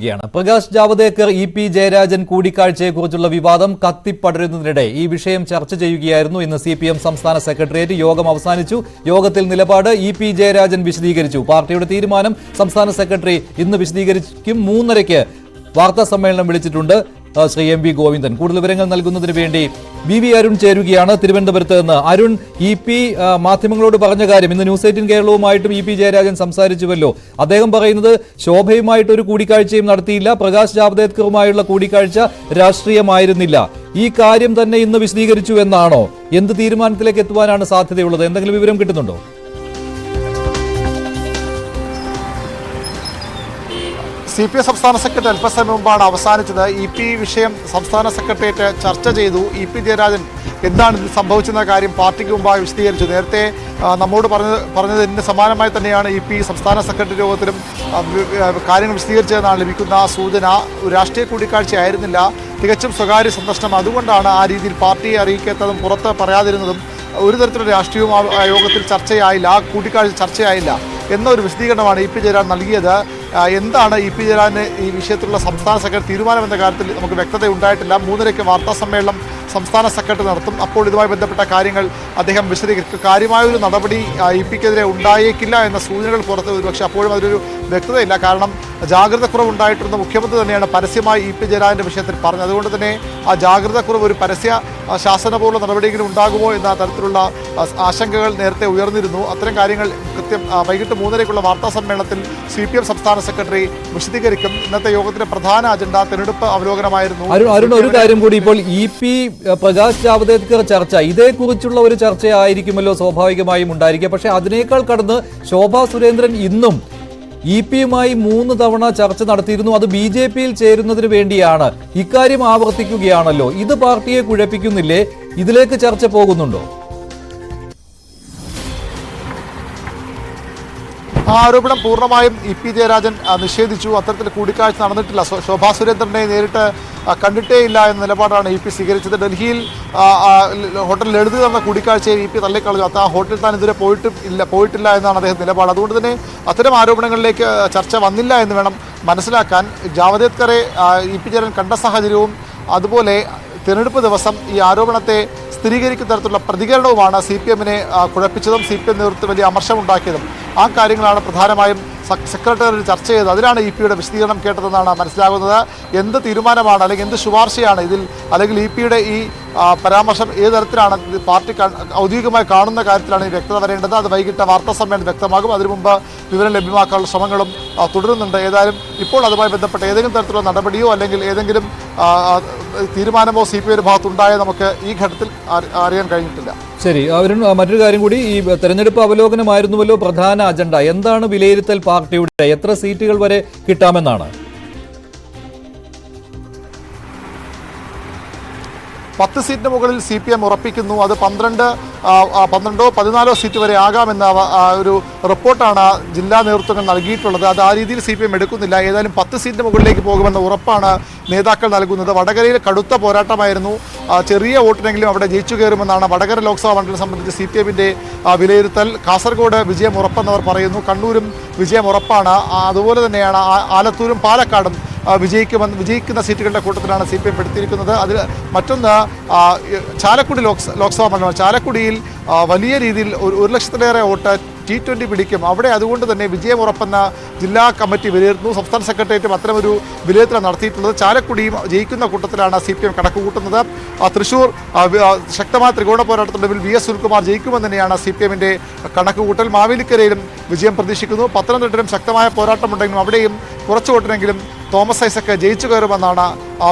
തുടരുകയാണ്. പ്രകാശ് ജാവദേക്കർ ഇ.പി. ജയരാജൻ കൂടിക്കാഴ്ചയെക്കുറിച്ചുള്ള വിവാദം കത്തിപ്പടരുന്നതിനിടെ ഈ വിഷയം ചർച്ച ചെയ്യുകയായിരുന്നു. ഇന്ന് CPM സംസ്ഥാന സെക്രട്ടേറിയറ്റ് യോഗം അവസാനിച്ചു. യോഗത്തിൽ നിലപാട് ഇ.പി. ജയരാജൻ വിശദീകരിച്ചു. പാർട്ടിയുടെ തീരുമാനം സംസ്ഥാന സെക്രട്ടറി ഇന്ന് വിശദീകരിക്കും. 3:30-ക്ക് വാർത്താ സമ്മേളനം വിളിച്ചിട്ടുണ്ട് ശ്രീ M.V. ഗോവിന്ദൻ. കൂടുതൽ വിവരങ്ങൾ നൽകുന്നതിന് വേണ്ടി V.V. അരുൺ ചേരുകയാണ് തിരുവനന്തപുരത്ത് നിന്ന്. അരുൺ, ഇ.പി. മാധ്യമങ്ങളോട് പറഞ്ഞ കാര്യം ഇന്ന് ന്യൂസ് 18 കേരളവുമായിട്ടും ഇ.പി. ജയരാജൻ സംസാരിച്ചുവല്ലോ. അദ്ദേഹം പറയുന്നത് ശോഭയുമായിട്ടൊരു കൂടിക്കാഴ്ചയും നടത്തിയില്ല, പ്രകാശ് ജാവദേക്കറുമായുള്ള കൂടിക്കാഴ്ച രാഷ്ട്രീയമായിരുന്നില്ല. ഈ കാര്യം തന്നെ ഇന്ന് വിശദീകരിച്ചു എന്നാണോ? എന്ത് തീരുമാനത്തിലേക്ക് എത്തുവാനാണ് സാധ്യതയുള്ളത്? എന്തെങ്കിലും വിവരം കിട്ടുന്നുണ്ടോ? CPM സംസ്ഥാന സെക്രട്ടറി അല്പസമയം മുമ്പാണ് അവസാനിച്ചത്. ഇ.പി. വിഷയം സംസ്ഥാന സെക്രട്ടേറിയറ്റ് ചർച്ച ചെയ്തു. ഇ.പി. ജയരാജൻ എന്താണ് ഇതിൽ സംഭവിച്ചെന്ന കാര്യം പാർട്ടിക്ക് മുമ്പായി വിശദീകരിച്ചു. നേരത്തെ നമ്മോട് പറഞ്ഞതിന് സമാനമായി തന്നെയാണ് ഇ.പി. സംസ്ഥാന സെക്രട്ടറി യോഗത്തിലും കാര്യങ്ങൾ വിശദീകരിച്ചതെന്നാണ് ലഭിക്കുന്ന സൂചന. രാഷ്ട്രീയ കൂടിക്കാഴ്ചയായിരുന്നില്ല, തികച്ചും സ്വകാര്യ സന്ദർശനം. അതുകൊണ്ടാണ് ആ രീതിയിൽ പാർട്ടിയെ അറിയിക്കാത്തതും പുറത്ത് പറയാതിരുന്നതും. ഒരു തരത്തിലുള്ള രാഷ്ട്രീയവും ആ യോഗത്തിൽ ചർച്ചയായില്ല, ആ കൂടിക്കാഴ്ച ചർച്ചയായില്ല എന്നൊരു വിശദീകരണമാണ് ഇ.പി. ജയരാജൻ നൽകിയത്. എന്താണ് ഇ.പി. ജയരാജന് ഈ വിഷയത്തിലുള്ള സംസ്ഥാന സെക്രട്ടറി തീരുമാനമെന്ന കാര്യത്തിൽ നമുക്ക് വ്യക്തത ഉണ്ടായിട്ടില്ല. 3:30-ക്ക് വാർത്താ സമ്മേളനം സംസ്ഥാന സെക്രട്ടറി നടത്തും. അപ്പോൾ ഇതുമായി ബന്ധപ്പെട്ട കാര്യങ്ങൾ അദ്ദേഹം വിശദീകരിക്കും. കാര്യമായൊരു നടപടി ഇ.പിക്കെതിരെ ഉണ്ടായേക്കില്ല എന്ന സൂചനകൾ പുറത്ത് വരും. പക്ഷേ അപ്പോഴും അതിലൊരു വ്യക്തതയില്ല. കാരണം ജാഗ്രത കുറവുണ്ടായിട്ടുണ്ടെന്ന് മുഖ്യമന്ത്രി തന്നെയാണ് പരസ്യമായി ഇ.പി. ജയരാജന്റെ വിഷയത്തിൽ പറഞ്ഞത്. അതുകൊണ്ട് തന്നെ ആ ജാഗ്രത കുറവ് ഒരു പരസ്യ ശാസനപൂർവ്വ നടപടിയെങ്കിലും ഉണ്ടാകുമോ എന്ന തരത്തിലുള്ള ആശങ്കകൾ നേരത്തെ ഉയർന്നിരുന്നു. അത്തരം കാര്യങ്ങൾ കൃത്യം വൈകിട്ട് 3:30-ക്കുള്ള വാർത്താ സമ്മേളനത്തിൽ CPM സംസ്ഥാന സെക്രട്ടറി വിശദീകരിക്കും. ഇന്നത്തെ യോഗത്തിന്റെ പ്രധാന അജണ്ട തെരഞ്ഞെടുപ്പ് അവലോകനമായിരുന്നു. അരുൺ, ഒരു കാര്യം കൂടി, ഇപ്പോൾ ഇ.പി. പ്രകാശ് ജാവദേക്കർ ചർച്ച ഇതേക്കുറിച്ചുള്ള ഒരു ചർച്ചയായിരിക്കുമല്ലോ സ്വാഭാവികമായും ഉണ്ടായിരിക്കുക. പക്ഷേ അതിനേക്കാൾ കടന്ന് ശോഭാ സുരേന്ദ്രൻ ഇന്നും ഇ.പി.യുമായി 3 തവണ ചർച്ച നടത്തിയിരുന്നു. അത് BJP-യിൽ ചേരുന്നതിന് വേണ്ടിയാണ്. ഇക്കാര്യം ആവർത്തിക്കുകയാണല്ലോ. ഇത് പാർട്ടിയെ കുഴപ്പിക്കുന്നില്ലേ? ഇതിലേക്ക് ചർച്ച പോകുന്നുണ്ടോ? ആ ആരോപണം പൂർണ്ണമായും ഇ.പി. ജയരാജൻ നിഷേധിച്ചു. അത്തരത്തിൽ കൂടിക്കാഴ്ച നടന്നിട്ടില്ല. ശോഭാ സുരേന്ദ്രനെ നേരിട്ട് കണ്ടിട്ടേ ഇല്ല എന്ന നിലപാടാണ് ഇ.പി. സ്വീകരിച്ചത്. ഡൽഹിയിൽ ഹോട്ടൽ ലളിത് നടന്ന കൂടിക്കാഴ്ചയെ ഇ.പി. തള്ളിക്കളഞ്ഞു. ആ ഹോട്ടലിൽ താൻ ഇതുവരെ പോയിട്ടില്ല എന്നാണ് അദ്ദേഹം നിലപാട്. അതുകൊണ്ട് തന്നെ അത്തരം ആരോപണങ്ങളിലേക്ക് ചർച്ച വന്നില്ല എന്ന് വേണം മനസ്സിലാക്കാൻ. ജാവദേക്കറെ ഇ.പി. ജയരാജൻ കണ്ട സാഹചര്യവും അതുപോലെ തിരഞ്ഞെടുപ്പ് ദിവസം ഈ ആരോപണത്തെ സ്ഥിരീകരിക്കുന്ന തരത്തിലുള്ള പ്രതികരണവുമാണ് CPM-നെ കുഴപ്പിച്ചതും CPM നേതൃത്വം വലിയ അമർഷമുണ്ടാക്കിയതും. ആ കാര്യങ്ങളാണ് പ്രധാനമായും സെക്രട്ടേറിയറ്റ് ചർച്ച ചെയ്തത്. അതിലാണ് ഇ.പി.യുടെ വിശദീകരണം കേട്ടതെന്നാണ് മനസ്സിലാകുന്നത്. എന്ത് തീരുമാനമാണ് അല്ലെങ്കിൽ എന്ത് ശുപാർശയാണ് ഇതിൽ, അല്ലെങ്കിൽ ഇ.പി.യുടെ ഈ പരാമർശം ഏത് തരത്തിലാണ് പാർട്ടി ഔദ്യോഗികമായി കാണുന്ന കാര്യത്തിലാണ് ഈ വ്യക്തത വരേണ്ടത്. അത് വൈകിട്ട് വാർത്താ സമ്മേളനം വ്യക്തമാകും. അതിനു മുമ്പ് വിവരം ലഭ്യമാക്കാനുള്ള ശ്രമങ്ങളും തുടരുന്നുണ്ട്. ഏതായാലും ഇപ്പോൾ അതുമായി ബന്ധപ്പെട്ട ഏതെങ്കിലും തരത്തിലുള്ള നടപടിയോ അല്ലെങ്കിൽ ഏതെങ്കിലും തീരുമാനമോ CPM ഭാഗത്തുണ്ടായോ നമുക്ക് ഈ ഘട്ടത്തിൽ അറിയാൻ കഴിഞ്ഞിട്ടില്ല. ശരി, മറ്റൊരു കാര്യം കൂടി, ഈ തെരഞ്ഞെടുപ്പ് അവലോകനമായിരുന്നുവല്ലോ പ്രധാന അജണ്ട. എന്താണ് വിലയിരുത്തൽ പാർട്ടിയുടെ? എത്ര സീറ്റുകൾ വരെ കിട്ടാമെന്നാണ്? 10 സീറ്റിന് മുകളിൽ CPM ഉറപ്പിക്കുന്നു. അത് 12, 12 14 സീറ്റ് വരെ ആകാമെന്ന ഒരു റിപ്പോർട്ടാണ് ജില്ലാ നേതൃത്വങ്ങൾ നൽകിയിട്ടുള്ളത്. അത് ആ രീതിയിൽ CPM എടുക്കുന്നില്ല. ഏതായാലും 10 സീറ്റിന് മുകളിലേക്ക് പോകുമെന്ന ഉറപ്പാണ് നേതാക്കൾ നൽകുന്നത്. വടകരയിൽ കടുത്ത പോരാട്ടമായിരുന്നു. ചെറിയ വോട്ടിനെങ്കിലും അവിടെ ജയിച്ചു കയറുമെന്നാണ് വടകര ലോക്സഭാ മണ്ഡലം സംബന്ധിച്ച് CPM-ന്റെ വിലയിരുത്തൽ. കാസർഗോഡ് വിജയം ഉറപ്പെന്നവർ പറയുന്നു. കണ്ണൂരും വിജയം ഉറപ്പാണ്. അതുപോലെ തന്നെയാണ് ആലത്തൂരും പാലക്കാടും വിജയിക്കുന്ന സീറ്റുകളുടെ കൂട്ടത്തിലാണ് CPM പെടുത്തിയിരിക്കുന്നത്. അതിൽ മറ്റൊന്ന് ചാലക്കുടി ലോക്സഭാ മണ്ഡലം. ചാലക്കുടിയിൽ വലിയ രീതിയിൽ 1,00,000-ലേറെ വോട്ട് T20 പിടിക്കും. അവിടെ അതുകൊണ്ട് തന്നെ വിജയം ഉറപ്പെന്ന ജില്ലാ കമ്മിറ്റി വിലയിരുത്തുന്നു. സംസ്ഥാന സെക്രട്ടേറിയറ്റും അത്തരമൊരു വിലയിരുത്തൽ നടത്തിയിട്ടുള്ളത്. ചാലക്കുടിയും ജയിക്കുന്ന കൂട്ടത്തിലാണ് CPM കണക്കുകൂട്ടുന്നത്. തൃശ്ശൂർ ശക്തമായ ത്രികോണ പോരാട്ടത്തിനൊടുവിൽ VS സുനിൽകുമാർ ജയിക്കുമെന്ന് തന്നെയാണ് CPM-ന്റെ കണക്കുകൂട്ടൽ. മാവേലിക്കരയിലും വിജയം പ്രതീക്ഷിക്കുന്നു. പത്തനംതിട്ടയിലും ശക്തമായ പോരാട്ടമുണ്ടെങ്കിലും അവിടെയും കുറച്ച് വോട്ടിനെങ്കിലും തോമസ് ഐസക് ജയിച്ചു കയറുമെന്നാണ്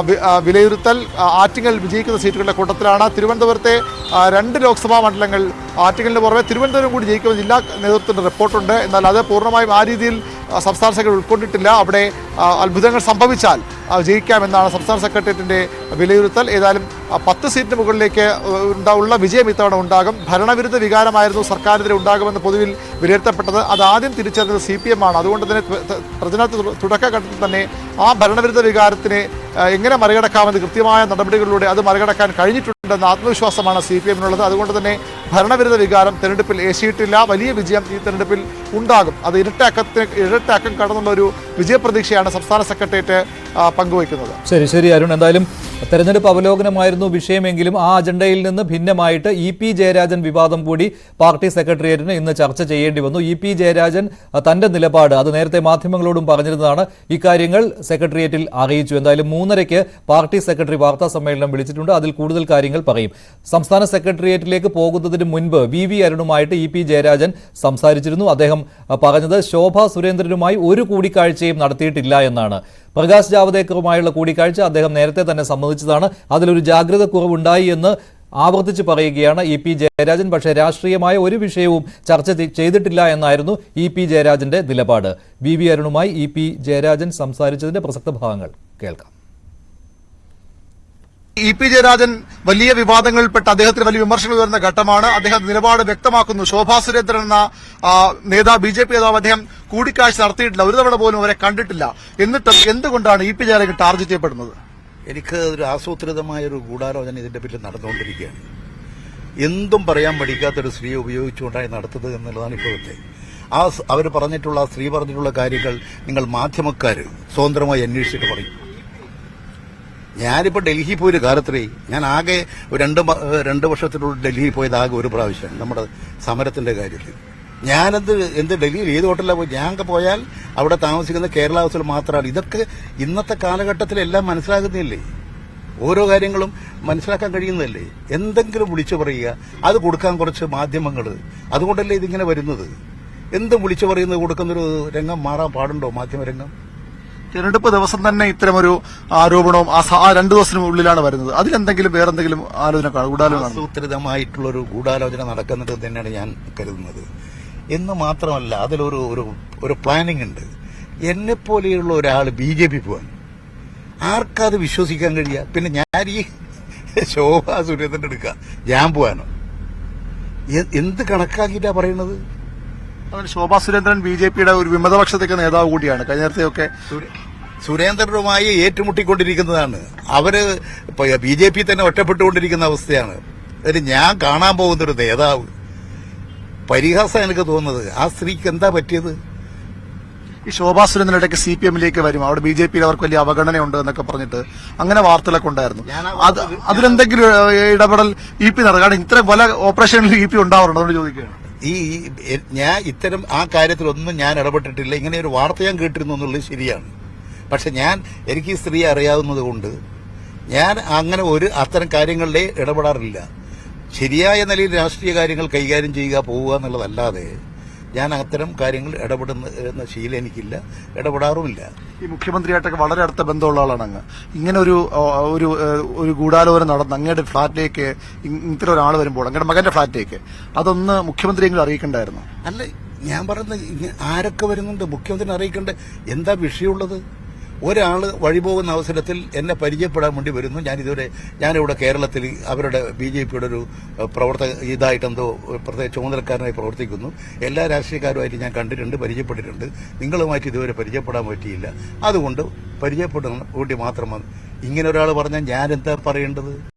വിലയിരുത്തൽ. ആറ്റിങ്ങൽ വിജയിക്കുന്ന സീറ്റുകളുടെ കൂട്ടത്തിലാണ്. തിരുവനന്തപുരത്തെ 2 ലോക്സഭാ മണ്ഡലങ്ങൾ ആറ്റിങ്ങലിന് പുറമെ തിരുവനന്തപുരം കൂടി ജയിക്കുമെന്ന് ജില്ലാ നേതൃത്വത്തിൻ്റെ റിപ്പോർട്ടുണ്ട്. എന്നാൽ അത് പൂർണ്ണമായും ആ രീതിയിൽ സംസ്ഥാന സെക്രട്ടറി ഉൾക്കൊണ്ടിട്ടില്ല. അവിടെ അത്ഭുതങ്ങൾ സംഭവിച്ചാൽ ജയിക്കാമെന്നാണ് സംസ്ഥാന സെക്രട്ടേറിയറ്റിൻ്റെ വിലയിരുത്തൽ. ഏതായാലും 10 സീറ്റിന് മുകളിലേക്ക് ഉള്ള വിജയം ഇത്തവണ ഉണ്ടാകും. ഭരണവിരുദ്ധ വികാരമായിരുന്നു സർക്കാരിനെതിരെ ഉണ്ടാകുമെന്ന് പൊതുവിൽ വിലയിരുത്തപ്പെട്ടത്. അത് ആദ്യം തിരിച്ചറിഞ്ഞത് CPM ആണ്. അതുകൊണ്ട് തന്നെ പ്രചരണ തുടക്കഘട്ടത്തിൽ തന്നെ ആ ഭരണവിരുദ്ധ വികാരത്തിനെ എങ്ങനെ മറികടക്കാമെന്ന് കൃത്യമായ നടപടികളിലൂടെ അത് മറികടക്കാൻ കഴിഞ്ഞിട്ടുണ്ടെന്ന ആത്മവിശ്വാസമാണ് CPMനുള്ളത്. അതുകൊണ്ട് തന്നെ ഭരണവിരുദ്ധ വികാരം തെരഞ്ഞെടുപ്പിൽ ഏശിയിട്ടില്ല. വലിയ വിജയം ഈ തെരഞ്ഞെടുപ്പിൽ ഉണ്ടാകും. അത് ഇരട്ടക്കം കടന്നുള്ള ഒരു വിജയപ്രതീക്ഷയാണ് സംസ്ഥാന സെക്രട്ടേറിയറ്റ് പങ്കുവയ്ക്കുന്നത്. ശരി അരുൺ, എന്തായാലും തെരഞ്ഞെടുപ്പ് അവലോകനമായിരുന്നു വിഷയമെങ്കിലും ആ അജണ്ടയിൽ നിന്ന് ഭിന്നമായിട്ട് EP ജയരാജൻ വിവാദം കൂടി പാർട്ടി സെക്രട്ടേറിയറ്റിന് ഇന്ന് ചർച്ച ചെയ്യേണ്ടി വന്നു. EP ജയരാജൻ തന്റെ നിലപാട് അത് നേരത്തെ മാധ്യമങ്ങളോടും പറഞ്ഞിരുന്നതാണ്. ഇക്കാര്യങ്ങൾ സെക്രട്ടേറിയറ്റിൽ അറിയിച്ചു. എന്തായാലും 3:30 പാർട്ടി സെക്രട്ടറി വാർത്താ സമ്മേളനം വിളിച്ചിട്ടുണ്ട്. അതിൽ കൂടുതൽ കാര്യങ്ങൾ പറയും. സംസ്ഥാന സെക്രട്ടേറിയറ്റിലേക്ക് പോകുന്നതിന് മുൻപ് VV അരുണുമായിട്ട് EP ജയരാജൻ സംസാരിച്ചിരുന്നു. അദ്ദേഹം പറഞ്ഞത് ശോഭാ സുരേന്ദ്രനുമായി ഒരു കൂടിക്കാഴ്ചയും നടത്തിയിട്ടില്ല എന്നാണ്. പ്രകാശ് ജാവദേക്കറുമായുള്ള കൂടിക്കാഴ്ച അദ്ദേഹം നേരത്തെ തന്നെ സമ്മതിച്ചതാണ്. അതിലൊരു ജാഗ്രത കുറവുണ്ടായി എന്ന് ആവർത്തിച്ച് പറയുകയാണ് EP ജയരാജൻ. പക്ഷേ രാഷ്ട്രീയമായ ഒരു വിഷയവും ചർച്ച ചെയ്തിട്ടില്ല എന്നായിരുന്നു EP ജയരാജന്റെ നിലപാട്. VV അരുണുമായി EP ജയരാജൻ സംസാരിച്ചതിന്റെ പ്രസക്ത ഭാഗങ്ങൾ കേൾക്കാം. EP ജയരാജൻ വലിയ വിവാദങ്ങളിൽപ്പെട്ട് അദ്ദേഹത്തിന് വലിയ വിമർശനം വരുന്ന ഘട്ടമാണ്. അദ്ദേഹം നിലപാട് വ്യക്തമാക്കുന്നു. ശോഭാ സുരേന്ദ്രൻ എന്ന നേതാവ് BJP നേതാവ് അദ്ദേഹം കൂടിക്കാഴ്ച നടത്തിയിട്ടില്ല, ഒരു തവണ പോലും അവരെ കണ്ടിട്ടില്ല. എന്നിട്ടും എന്തുകൊണ്ടാണ് EP ജയരാജൻ ടാർഗറ്റ് ചെയ്യപ്പെടുന്നത്? എനിക്ക് ഒരു ആസൂത്രിതമായ ഒരു ഗൂഢാലോചന ഇതിന്റെ പിന്നിൽ നടന്നുകൊണ്ടിരിക്കുകയാണ്. എന്തും പറയാൻ പഠിക്കാത്തൊരു സ്ത്രീയെ ഉപയോഗിച്ചുകൊണ്ടായി നടത്തുന്നത് എന്നുള്ളതാണ് ഇപ്പോഴത്തെ അവർ പറഞ്ഞിട്ടുള്ള സ്ത്രീ പറഞ്ഞിട്ടുള്ള കാര്യങ്ങൾ നിങ്ങൾ മാധ്യമക്കാർ സ്വതന്ത്രമായി അന്വേഷിച്ചിട്ട് പറയും. ഞാനിപ്പോൾ ഡൽഹി പോയൊരു കാലത്രേ ഞാൻ ആകെ രണ്ട് വർഷത്തിനുള്ളിൽ ഡൽഹിയിൽ പോയത് ആകെ ഒരു പ്രാവശ്യം നമ്മുടെ സമരത്തിന്റെ കാര്യത്തിൽ. എന്ത് ഡൽഹിയിൽ ഏത് ഹോട്ടലിലാണ് പോയി? ഞാൻ പോയാൽ അവിടെ താമസിക്കുന്ന കേരള ഹൗസിൽ മാത്രമാണ്. ഇതൊക്കെ ഇന്നത്തെ കാലഘട്ടത്തിൽ എല്ലാം മനസ്സിലാകുന്നില്ലേ? ഓരോ കാര്യങ്ങളും മനസ്സിലാക്കാൻ കഴിയുന്നതല്ലേ? എന്തെങ്കിലും വിളിച്ചു പറയുക, അത് കൊടുക്കാൻ കുറച്ച് മാധ്യമങ്ങൾ. അതുകൊണ്ടല്ലേ ഇതിങ്ങനെ വരുന്നത്? എന്തും വിളിച്ചു പറയുന്നത് കൊടുക്കുന്നൊരു രംഗം മാറാൻ പാടുണ്ടോ മാധ്യമരംഗം? തെരഞ്ഞെടുപ്പ് ദിവസം തന്നെ ഇത്തരമൊരു ആരോപണവും ആ 2 ദിവസത്തിനുള്ളിലാണ് വരുന്നത്. അതിലെന്തെങ്കിലും വേറെന്തെങ്കിലും ഗൂഢാലോചന ആസൂത്രിതമായിട്ടുള്ളൊരു ഗൂഢാലോചന നടക്കുന്നുണ്ട് തന്നെയാണ് ഞാൻ കരുതുന്നത്. എന്ന് മാത്രമല്ല അതിലൊരു പ്ലാനിംഗ് ഉണ്ട്. എന്നെപ്പോലെയുള്ള ഒരാൾ BJP പോവാൻ ആർക്കത് വിശ്വസിക്കാൻ കഴിയുക? പിന്നെ ഞാൻ ഈ ശോഭാ സുരേന്ദ്രൻ എടുക്കുക, ഞാൻ പോവാനോ? എന്ത് കണക്കാക്കിയിട്ടാ പറയുന്നത്? ശോഭാ സുരേന്ദ്രൻ BJPയുടെ ഒരു വിമതപക്ഷത്തേക്ക് നേതാവ് കൂടിയാണ്. കഴിഞ്ഞ നേരത്തെയൊക്കെ സുരേന്ദ്രനുമായി ഏറ്റുമുട്ടിക്കൊണ്ടിരിക്കുന്നതാണ്. അവര് BJP തന്നെ ഒറ്റപ്പെട്ടുകൊണ്ടിരിക്കുന്ന അവസ്ഥയാണ്. ഞാൻ കാണാൻ പോകുന്നൊരു നേതാവ് പരിഹാസം എനിക്ക് തോന്നുന്നത്. ആ സ്ത്രീക്ക് എന്താ പറ്റിയത്? ഈ ശോഭാ സുരേന്ദ്രൻ ഇടയ്ക്ക് CPMലേക്ക് വരും, അവിടെ BJPയിൽ അവർക്ക് വലിയ അവഗണനയുണ്ട് എന്നൊക്കെ പറഞ്ഞിട്ട് അങ്ങനെ വാർത്തകളൊക്കെ ഉണ്ടായിരുന്നു. അതിലെന്തെങ്കിലും ഇടപെടൽ EP നടക്കും? കാരണം ഇത്ര പല ഓപ്പറേഷനിൽ EP ഉണ്ടാവാറുണ്ട്, അതുകൊണ്ട് ചോദിക്കുകയാണ്. ഞാൻ ഇത്തരം ആ കാര്യത്തിലൊന്നും ഞാൻ ഇടപെട്ടിട്ടില്ല. ഇങ്ങനെ ഒരു വാർത്ത ഞാൻ കേട്ടിരുന്നു എന്നുള്ളത് ശരിയാണ്. പക്ഷെ എനിക്ക് ഈ സ്ത്രീയെ അറിയാവുന്നത് കൊണ്ട് ഞാൻ അങ്ങനെ അത്തരം കാര്യങ്ങളിലേ ഇടപെടാറില്ല. ശരിയായ നിലയിൽ രാഷ്ട്രീയ കാര്യങ്ങൾ കൈകാര്യം ചെയ്യുക, പോവുക എന്നുള്ളതല്ലാതെ ഞാൻ അത്തരം കാര്യങ്ങൾ ഇടപെടുന്ന ശീലം എനിക്കില്ല, ഇടപെടാറുമില്ല. ഈ മുഖ്യമന്ത്രിയായിട്ടൊക്കെ വളരെ അടുത്ത ബന്ധമുള്ള ആളാണ് അങ്ങ്. ഇങ്ങനെ ഒരു ഗൂഢാലോചന നടന്ന് അങ്ങയുടെ ഫ്ളാറ്റിലേക്ക് ഇത്തരം ഒരാൾ വരുമ്പോൾ, അങ്ങയുടെ മകന്റെ ഫ്ളാറ്റിലേക്ക്, അതൊന്ന് മുഖ്യമന്ത്രിയെങ്കിലും അറിയിക്കണ്ടായിരുന്നു? അല്ല, ഞാൻ പറയുന്നത് ആരൊക്കെ വരുന്നുണ്ട് മുഖ്യമന്ത്രിനെ അറിയിക്കേണ്ട എന്താ വിഷയമുള്ളത്? ഒരാൾ വഴിപോകുന്ന അവസരത്തിൽ എന്നെ പരിചയപ്പെടാൻ വേണ്ടി വരുന്നു. ഞാനിവിടെ കേരളത്തിൽ അവരുടെ BJPയുടെ ഒരു ഇതായിട്ടെന്തോ പ്രത്യേക ചുമതലക്കാരനായി പ്രവർത്തിക്കുന്നു. എല്ലാ രാഷ്ട്രീയക്കാരുമായിട്ട് ഞാൻ കണ്ടിട്ടുണ്ട്, പരിചയപ്പെട്ടിട്ടുണ്ട്. നിങ്ങളുമായിട്ട് ഇതുവരെ പരിചയപ്പെടാൻ പറ്റിയില്ല. അതുകൊണ്ട് പരിചയപ്പെടാൻ വേണ്ടി മാത്രമാണ്. ഇങ്ങനെ ഒരാൾ പറഞ്ഞാൽ ഞാൻ എന്താ പറയേണ്ടത്?